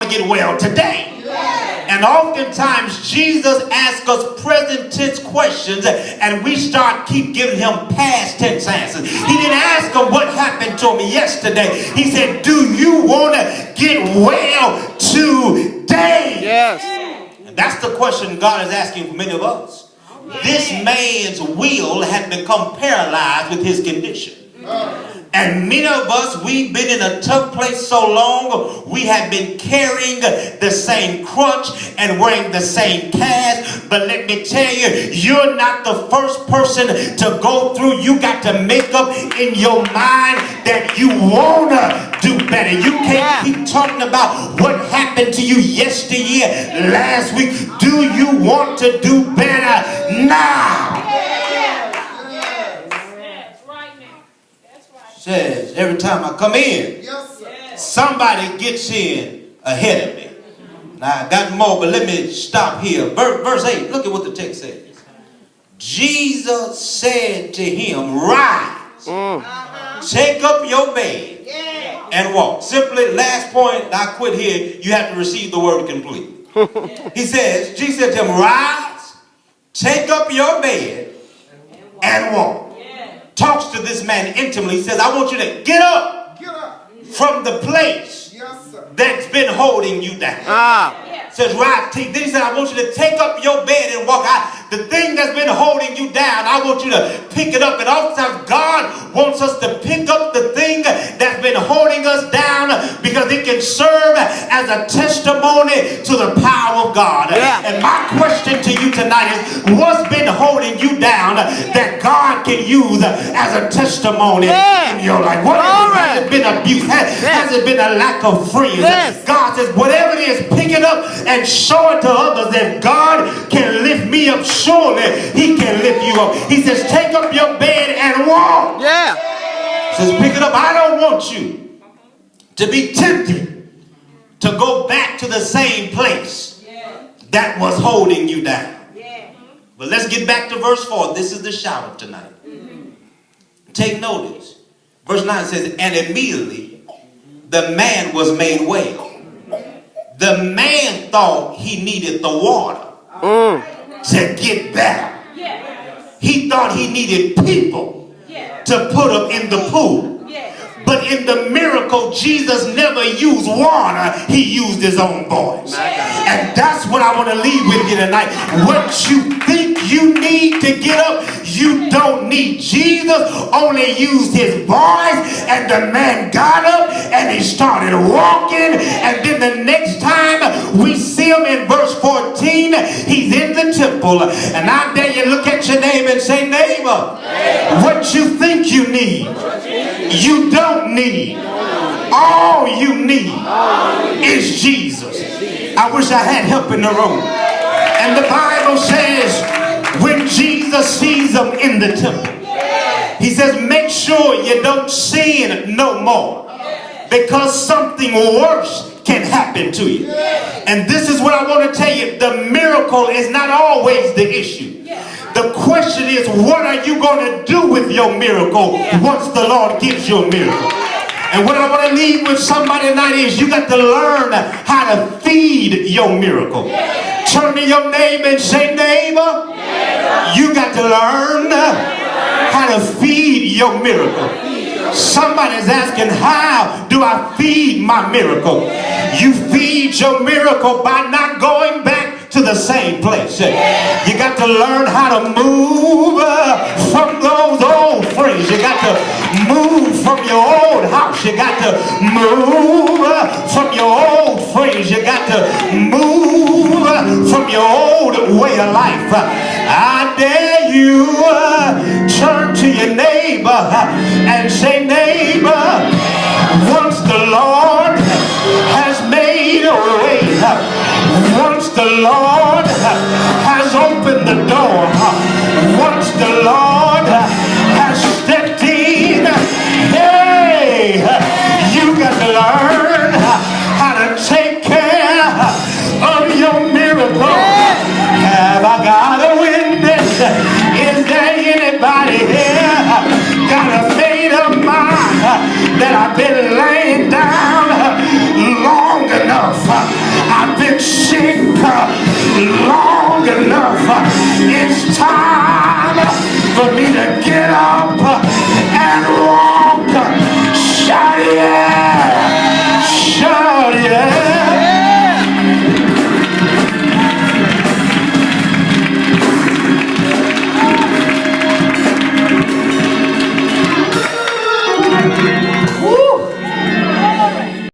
to get well today. And oftentimes Jesus asks us present tense questions and we keep giving him past tense answers. He didn't ask him what happened to me yesterday. He said, do you want to get well today? Yes. And that's the question God is asking for many of us. This man's will had become paralyzed with his condition. And many of us, we've been in a tough place so long, we have been carrying the same crutch and wearing the same cast. But let me tell you, you're not the first person to go through. You got to make up in your mind that you want to do better. You can't keep talking about what happened to you yesteryear, last week. Do you want to do better now? Says every time I come in, somebody gets in ahead of me. Now I got more, but let me stop here. Verse 8, look at what the text says. Jesus said to him, rise, take up your bed and walk. Simply, last point, I quit here. You have to receive the word complete. He says, Jesus said to him, rise, take up your bed and walk. Talks to this man intimately. He says, I want you to get up from the place that's been holding you down. Says, right. Then he said, I want you to take up your bed and walk out. The thing that's been holding you down, I want you to pick it up. And oftentimes God wants us to pick up the thing that's been holding us down because it can serve as a testimony to the power of God. And my question to you tonight is, what's been holding you down that God can use as a testimony in your life? What has it been abuse? Has it been a lack of friends? God says, whatever it is, pick it up and show it to others that God can lift me up. Surely he can lift you up. He says, take up your bed and walk. Says, pick it up. I don't want you to be tempted to go back to the same place that was holding you down. But let's get back to verse 4. This is the shout tonight. Take notice. Verse 9 says, and immediately the man was made well. The man thought he needed the water to get better. He thought he needed people to put him in the pool. But in the miracle, Jesus never used water. He used his own voice. And that's what I want to leave with you tonight. What you think you need to get up, you don't need. Jesus only used his voice, and the man got up and he started walking. And then the next time we see him in verse 14, he's in the temple. And I dare you look at your neighbor and say, neighbor, what you think you need, you don't need. All you need is Jesus. I wish I had help in the room. And the Bible says when Jesus sees them in the temple, he says, make sure you don't sin no more, because something worse can happen to you. And this is what I want to tell you. The miracle is not always the issue. The question is, what are you going to do with your miracle once the Lord gives you a miracle? And what I want to leave with somebody tonight is, you got to learn how to feed your miracle. Turn to your neighbor and say, neighbor, you got to learn how to feed your miracle. Somebody's asking, how do I feed my miracle? You feed your miracle by not going back to the same place. You got to learn how to move from those old friends. You got to move from your old house. You got to move from your old friends. You got to move from your old way of life. I dare you turn to your neighbor and say, neighbor, once the Lord has made a way, once the Lord has opened the door, once the Lord has stepped in, hey, you got to learn how to take care of your miracle. Have I got a witness? Is there anybody here got a made up mind that I've been laying down long enough? I've been sick long enough. It's time for me to get up.